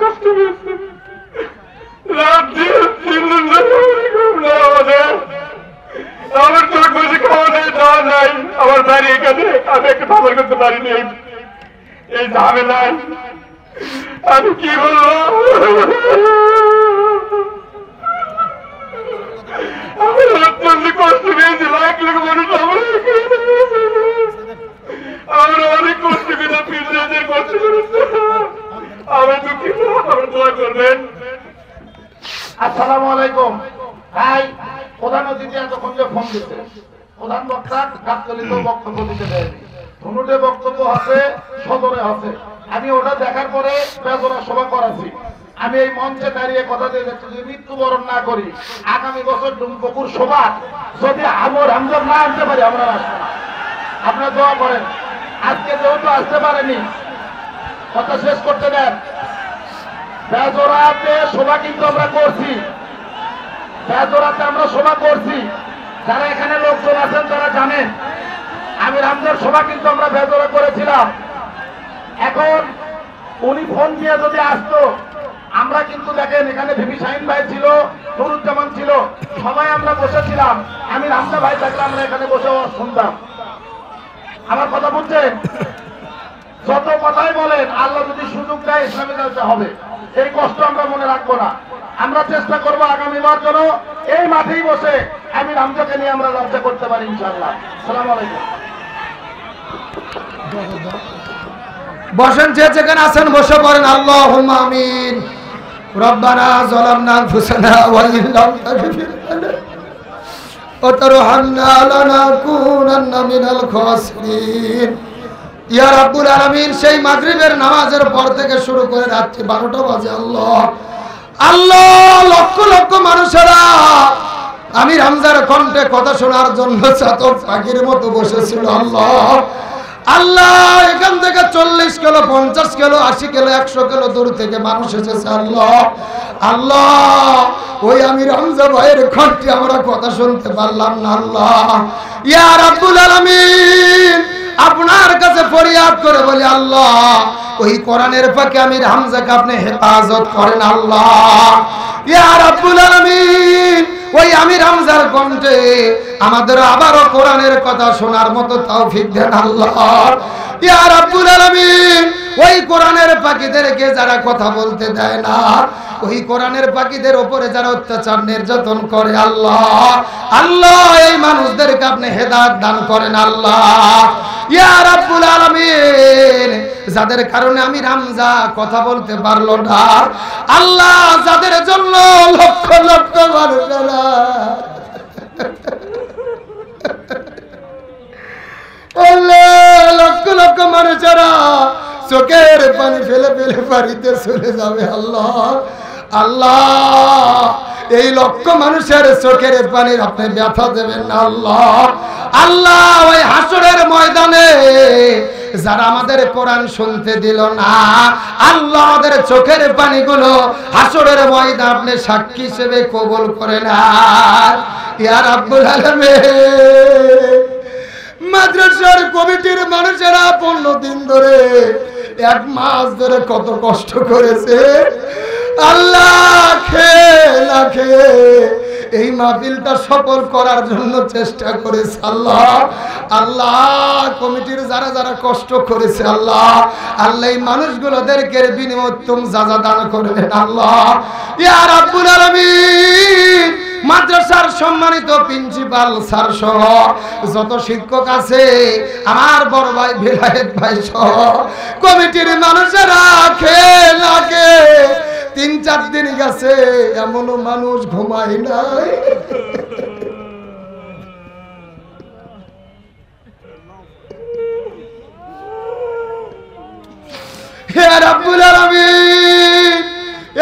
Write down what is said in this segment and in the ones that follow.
কষ্ট পেয়েছি। রাত দিয়ে 3 দিন ধরে ঘুম নাই আমাদের। আমার চোখ বসে খাওয়া নেই, দাওয়া নাই। আমার বাড়ি এখানে, আমি একটা ব্যবহার করতে পারিনি এই ঝামেলায়। আমি কি বলবো? আমি অত্যন্ত কষ্ট পেয়েছি। লাখ লাখ মানুষ আমরা অনেক কষ্ট পেয়ে ফিরে কষ্ট করেছে। আমি দুঃখিত, আমার দোয়া করবেন। আসসালামু আলাইকুম ভাই। প্রধান অতিথি এতক্ষণ যে ফোন দিচ্ছে, প্রধান বক্তা গাবতলীত বক্তব্য দিতে দেয়নি, ধুনুটে বক্তব্য আছে, সদরে আছে। আমি ওটা দেখার পরে বেজোড়া সভা করাচ্ছি। আমি এই মঞ্চে দাঁড়িয়ে কথা দিয়ে যাচ্ছি, যদি মৃত্যুবরণ না করি আগামী বছর ডুমপুকুর সভা যদি আমর আমজর না আনতে পারি আমরা আসবো না। আপনারা দোয়া করেন। আজকে যেহেতু আসতে পারেনি, কথা শেষ করতে দেন। বেজোড়াতে সভা কিন্তু আমরা করছি, বেজোড়াতে আমরা সভা করছি। যারা এখানে লোকজন আছেন তারা জানেন আমি রামজার সভা কিন্তু আমরা বেজোড়া করেছিলাম। এখন উনি ফোন দিয়ে যদি আসতো, আমরা কিন্তু দেখেন এখানে ভিপি শাহিন ভাই ছিল, নুরুজ্জামান ছিল, সবাই আমরা বসেছিলাম। আমি রামজা ভাই থাকলে আমরা এখানে বসে শুনতাম। আমার কথা বুঝছেন? যত কথাই বলেন, আল্লাহ যদি সুযোগ দেয় ইসলামী চর্চা হবে। এই কষ্ট আমরা মনে রাখবো না। আমরা চেষ্টা করবো আগামীবার যেন এই মাঠেই বসে আমি রামজাকে নিয়ে আমরা চর্চা করতে পারি ইনশাআল্লাহ। আসসালামু আলাইকুম। বসেন, যে যেখানে আছেন বসে পড়েন। আল্লাহুম্মা আমিন। রব্বানা যালামনা আনফুসানা ওয়া ইন লাম তাগফির লানা ওয়া তারহামনা লানাকুনান্না মিনাল খাসিরিন। ইয়া রাব্বুল আলামিন, সেই মাগরিবের নামাজের পর থেকে শুরু করে রাত্রি 12টা বাজে আল্লাহ আল্লাহ লক্ষ লক্ষ মানুষেরা আমি রামজার কণ্ঠে কথা শোনার জন্য চাতক পাখির মতো বসেছিল আল্লাহ আল্লাহ। এখান থেকে 40 কিলো, 50 কিলো, 80 কিলো, 100 কিলো দূর থেকে মানুষ এসেছে আল্লাহ আল্লাহ। ওই আমি রামজা ভাইয়ের কণ্ঠে আমরা কথা শুনতে পারলাম না আল্লাহ। ইয়া রাব্বুল আলামিন, আপনার কাছে ফরিয়াদ করে বলি আল্লাহ, ওই কোরআনের ফাঁকে আমি হামজাকে আপনি হেফাজত করেন আল্লাহ। ইয়া রাব্বুল আলামিন, ওই আমি হামজার কণ্ঠে আমাদের আবারও কোরআনের কথা শোনার মতো তৌফিক দেন আল্লাহ। ইয়া রাব্বুল আলামিন, ওই কোরআনের পাখিদেরকে যারা কথা বলতে দেয় না, ওই কোরআনের পাখিদের উপরে যারা অত্যাচার নির্যাতন করে আল্লাহ আল্লাহ, এই মানুষদেরকে আপনি হেদায়েত দান করেন আল্লাহ। ইয়া রাব্বুল আলামিন, যাদের কারণে আমি রামজা কথা বলতে পারলো না আল্লাহ, যাদের জন্য লক্ষ লক্ষ মানুষেরা লক্ষ লক্ষ মানুষেরা চোখের পানি ফেলে ফেলে বাড়িতে চলে যাবে আল্লাহ আল্লাহ, এই লক্ষ মানুষের চোখের পানির আপনি ব্যথা দেবেন না আল্লাহ আল্লাহ। ওই হাসরের ময়দানে যারা আমাদের কোরআন শুনতে দিল না আল্লাহ, আমাদের চোখের পানিগুলো হাসরের ময়দানে আপনি সাক্ষী হিসেবে কবুল করে নেন ইয়া রাব্বুল আলামিন। মাদ্রাসার কমিটির মানুষেরা 15 দিন ধরে, 1 মাস ধরে কত কষ্ট করেছে আল্লাহ, খেয়ে না খেয়ে এই মাহফিলটা সফল করার জন্য চেষ্টা করেছে আল্লাহ আল্লাহ। কমিটির যারা যারা কষ্ট করেছে আল্লাহ আল্লাহ, এই মানুষগুলোদেরকে বিনিময় তুমি যাজা দান করবেন আল্লাহ ইয়া রাব্বুল আলামিন। মাদ্রাসার সম্মানিত প্রিন্সিপাল স্যার সহ যত শিক্ষক আছে, আমার বড় ভাই বিলায়েত ভাই সহ কমিটির মানুষেরা খেয়ে না খেয়ে 3-4 দিন গেছে, এমনও মানুষ ঘুমায় নাই। হে রাব্বুল আলামিন,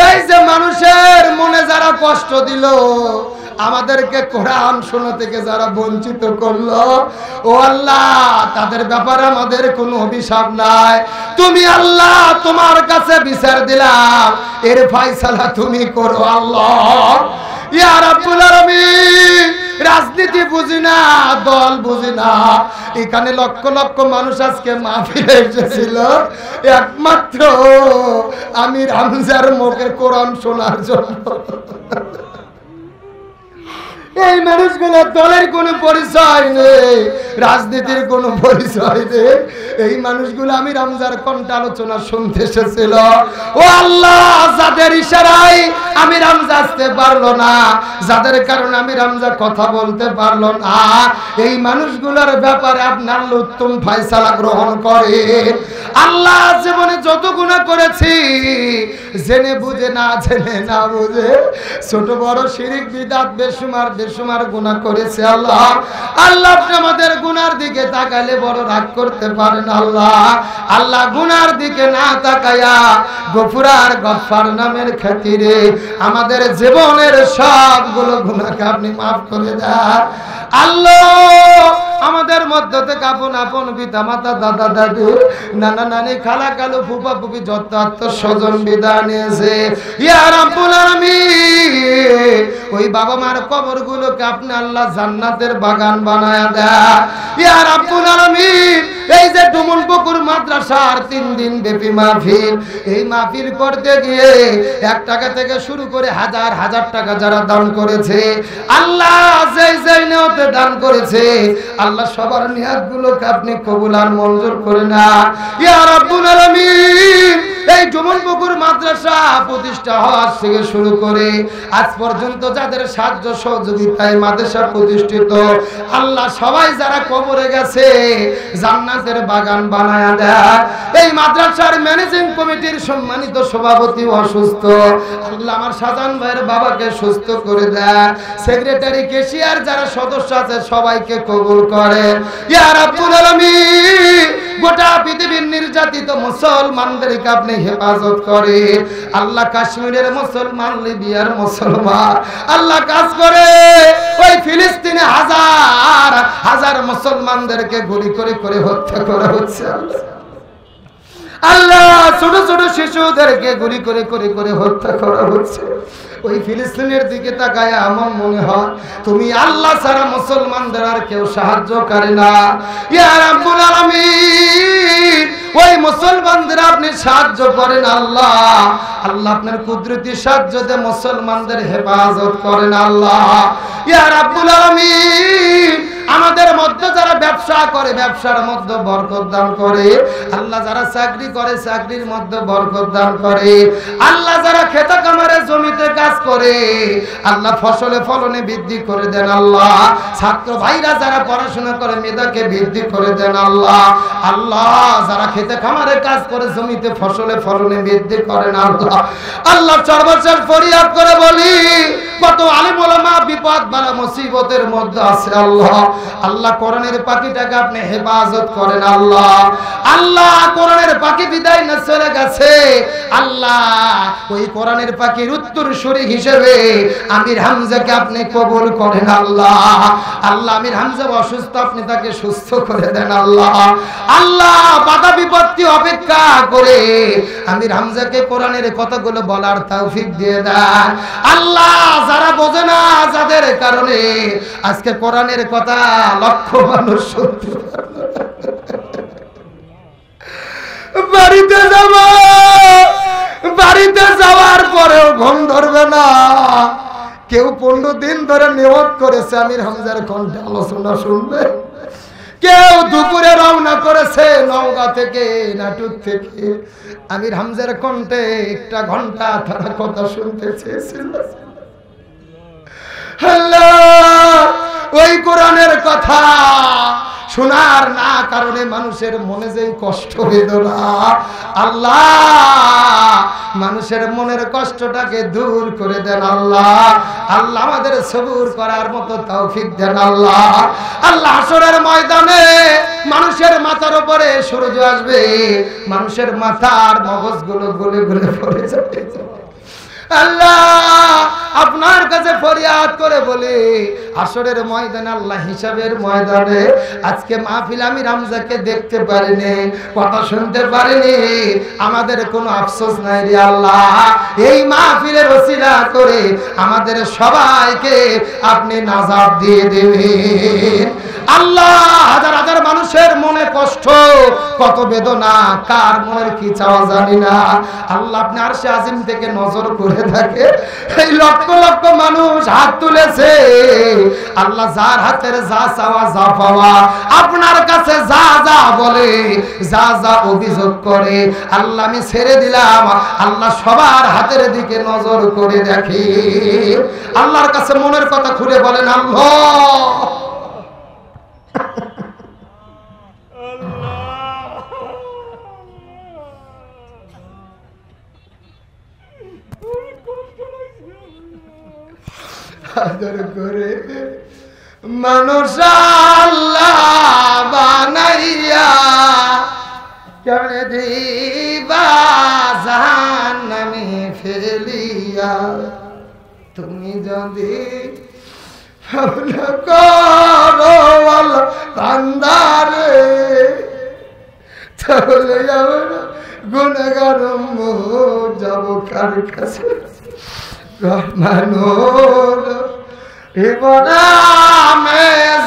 এই যে মানুষের মনে যারা কষ্ট দিল, আমাদেরকে কোরআন শোনা থেকে যারা বঞ্চিত করলো, ও আল্লাহ, তাদের ব্যাপারে আমাদের কোনো অভিশাপ নাই। তুমি আল্লাহ, তোমার কাছে বিচার দিলাম, এর ফয়সালা তুমি করো আল্লাহ ইয়া রাব্বুল আলামিন। রাজনীতি বুঝি না, দল বুঝি না। এখানে লক্ষ লক্ষ মানুষ আজকে মাহফিলে এসেছিল একমাত্র আমির হামজার মুখে কোরআন শোনার জন্য। এই মানুষগুলো দলের কোনো পরিচয় নেই, রাজনীতির কোনো পরিচয় নেই। এই মানুষগুলো আমির হামজার কণ্ঠ আলোচনা শুনতে এসেছিল। ও আল্লাহ, যাদের ইশারায় আমির হামজা আসতে পারলো না, যাদের কারণে আমির হামজা কথা বলতে পারলো না, এই মানুষগুলোর ব্যাপারে আপনার উত্তম ফয়সালা গ্রহণ করে। আল্লাহ, জীবনে যত গুনাহ করেছি, জেনে বুঝে না জেনে না বুঝে, ছোট বড় শিরিক বিদআত বেশুমার গুনাহ করেছে। আল্লাহ আল্লাহ আপনি আমাদের গুনার দিকে তাকালে বড় রাগ করতে পারেন। আল্লাহ গুনার দিকে না তাকায়া গফুর আর গফফার নামের খাতিরে আমাদের জীবনের সবগুলো গুনাহকে আপনি maaf করে দেন। আল্লাহ, আমাদের মধ্য থেকে আপন আপন পিতা মাতা, দাদা দাদু, নানা নানি, খালা কালু, ফুফা ফুফি যত আত্মস্বজন বিদায় নিয়েছে, ইয়া রাব্বুল আলামিন, ওই বাবা মার কবরগুলোকে আপনি আল্লাহ জান্নাতের বাগান বানায়া দেন। ইয়া রাব্বুল আলামিন, এই যে ডুমুলপুকুর মাদ্রাসার 3 দিন ব্যাপী মাহফিল, এই মাহফিল করতে গিয়ে 1 টাকা থেকে শুরু করে হাজার হাজার টাকা যারা দান করেছে, আল্লাহ যেই যেই নিয়তে দান করেছে, আল্লাহ সবার নিয়াতগুলোকে আপনি কবুল আর মঞ্জুর করে না। ইয়া রাব্বুল আলামিন, এই ডুমুলপুকুর মাদ্রাসা প্রতিষ্ঠা হওয়ার থেকে শুরু করে আজ পর্যন্ত যাদের সাহায্য সহযোগিতায় মাদ্রাসা প্রতিষ্ঠিত, আল্লাহ সবাই যারা কবরে গেছে জান্নাতের বাগান বানায়া দেয়। এই মাদ্রাসার ম্যানেজিং কমিটির সম্মানিত সভাপতি অসুস্থ, আল্লাহ আমার শাহজাহান ভাইয়ের বাবাকে সুস্থ করে দেয়। সেক্রেটারি, কেশিয়ার যারা সদস্য আছে সবাইকে কবুল করেন। ইয়া রাব্বুল আলামিন, গোটা পৃথিবীর নির্যাতিত মুসলমানদেরকে আপনি হেফাজত করে। আল্লাহ কাশ্মীরের মুসলমান, লিবিয়ার মুসলমান, আল্লাহ কাজ করে ওই ফিলিস্তিনে হাজার হাজার মুসলমানদেরকে গুলি করে করে হত্যা করা হচ্ছে। আল্লাহ, ছোট ছোট শিশুদেরকে গুলি করে করে করে হত্যা করা হচ্ছে। ওই ফিলিস্তিনের দিকে তাকায় আমার মনে হয় তুমি আল্লাহ ছাড়া মুসলমানদের আর কেউ সাহায্য করে না। ইয়া রাব্বুল আলামিন, ওই মুসলমানদের আপনি সাহায্য করেন। আল্লাহ আল্লাহ আপনার কুদরতি সাহায্যে মুসলমানদের হেফাজত করেন। আল্লাহ ইয়া রাব্বুল আলামিন, আমাদের মধ্যে যারা ব্যবসা করে ব্যবসার মধ্যে বরকত দান করে। আল্লাহ যারা চাকরি করে চাকরির মধ্যে বরকত দান করে। আল্লাহ যারা খেতে কামারে জমিতে কাজ করে, আল্লাহ ফসলে ফলনে বৃদ্ধি করে দেন। আল্লাহ ছাত্র ভাইরা যারা পড়াশোনা করে মেধাকে বৃদ্ধি করে দেন। আল্লাহ আল্লাহ যারা খেতে খামারে কাজ করে জমিতে ফসলে ফলনে বৃদ্ধি করেন। আল্লাহ আল্লাহ সর্বশেষ ফরিয়াদ করে বলি, কত আলিম ওলামা বিপদ বালা মুসিবতের মধ্যে আছে। আল্লাহ আল্লাহ কোরআনের পাখিটাকে আপনি হেফাজত করেন। আল্লাহ আল্লাহ কোরআনের পাখি বিদায় না চলে গেছে, আল্লাহ ওই কোরআনের পাখির উত্তরসূরি হিসেবে আমির হামজাকে আপনি কবুল করেন। আল্লাহ আল্লাহ আমির হামজা অসুস্থ, আপনি তাকে সুস্থ করে দেন। আল্লাহ আল্লাহ বাধা বিপত্তি অপেক্ষা করে আমির হামজাকে কোরআনের কথাগুলো বলার তৌফিক দিয়ে দেন। আল্লাহ যারা বোঝে না, যাদের কারণে আজকে কোরআনের কথা লক্ষ মানুষ শুনতে বাড়িতে যাওয়ার পরেও ঘুম ধরবে না। কেউ 15 দিন ধরে নিয়ত করেছে আমির হামজার কণ্ঠে আলোচনা শুনবে, কেউ দুপুরে রওনা করেছে নওগাঁ থেকে, নাটক থেকে। আমির হামজার কণ্ঠে 1 ঘন্টা তারা কথা শুনতে চেয়েছিল। আল্লাহ ওই কোরআনের কথা শোনার না কারণে মানুষের মনে যে কষ্ট বেদনা, আল্লাহ মানুষের মনের কষ্টটাকে দূর করে দেন। আল্লাহ আল্লাহ আমাদের সবুর করার মতো তৌফিক দেন। আল্লাহ আল্লাহ হাসরের ময়দানে মানুষের মাথার উপরে সূর্য আসবে, মানুষের মাথার মগজগুলো গলে গলে পড়ে যাবে। আল্লাহ আপনার কাছে ফরিয়াদ করে বলি, হাসরের ময়দানে, আল্লাহ হিসাবের ময়দানে। আজকে মাহফিল আমির হামজাকে দেখতে পারিনি, কথা শুনতে পারিনি, আমাদের কোনো আফসোস নাই রে আল্লাহ। এই মাহফিলের ওসিলা করে আমাদের সবাইকে আপনি নাজাত দিয়ে দেবেন আল্লাহ। হাজার হাজার মানুষের মনে কষ্ট, কত বেদনা, কার মনের কি চাওয়া জানি না আল্লাহ। আপনি আরশে আজিম থেকে নজর করে থাকে, এই লক্ষ লক্ষ মানুষ হাত তুলেছে আল্লাহ, যার হাতের যা চাওয়া যা পাওয়া, আপনার কাছে যা যা বলে, যা যা অভিযোগ করে আল্লাহ আমি ছেড়ে দিলাম আল্লাহ। সবার হাতের দিকে নজর করে দেখি, আল্লাহর কাছে মনের কথা খুলে বলেন আল্লাহ। আদর করে মানুষ আল্লাহ বানাইয়া কেমনে দিবা জাহান্নামে ফেলিয়া, তুমি যদি করো বান্দারে তাহলে আমরা গুনাহগার যাব কার কাছে? রহমানুর জীবনে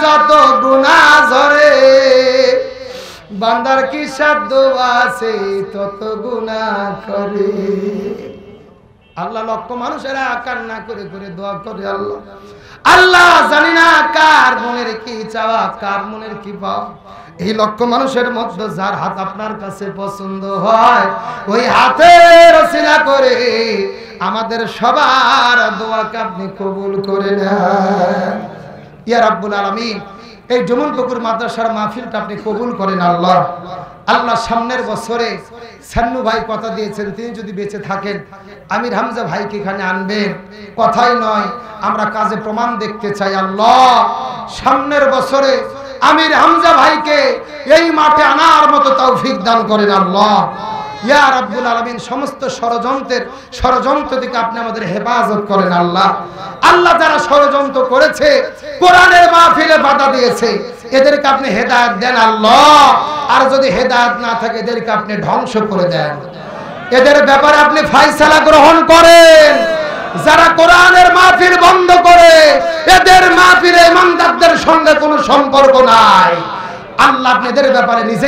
যত গুনাহ ঝরে, বান্দার কি শব্দ আছে তত গুনাহ করে। আল্লাহ লক্ষ মানুষেরা কান্না করে করে দোয়া করে আল্লাহ, আল্লাহ জানি না কার মনের কি চাওয়া, কার মনের কি পাওয়া। এই লক্ষ মানুষের মধ্যে যার হাত আপনার কাছে পছন্দ হয়, ওই হাতের ওসিলা করে আমাদের সবার দোয়াকে আপনি কবুল করে নেন ইয়া রাব্বুল আলামিন। এই জমুনপুকুর মাদ্রাসার মাহফিলটা আপনি কবুল করেন আল্লাহ। আল্লাহ সামনের বছরে সান্নু ভাই কথা দিয়েছেন, তিনি যদি বেঁচে থাকেন আমির হামজা ভাইকে এখানে আনবেন, কথাই নয় আমরা কাজে প্রমাণ দেখতে চাই আল্লাহ। সামনের বছরে আমির হামজা ভাইকে এই মাঠে আনার মতো তৌফিক দান করেন আল্লাহ ইয়া রাব্বুল আলামিন। সমস্ত ষড়যন্ত্র থেকে আপনি আমাদের হেফাজত করেন আল্লাহ। আল্লাহ যারা ষড়যন্ত্র করেছে, কোরআনের মাহফিলে বাধা দিয়েছে, এদেরকে আপনি হেদায়েত দেন আল্লাহ। আর যদি হেদায়েত না থাকে এদেরকে আপনি ধ্বংস করে দেন, এদের ব্যাপারে আপনি ফয়সালা গ্রহণ করেন। যারা কোরআনের মাহফিল বন্ধ করে, এদের মাহফিলে ইমানদারদের সঙ্গে কোনো সম্পর্ক নাই আল্লাহ, আপনি এদের ব্যাপারে নিজে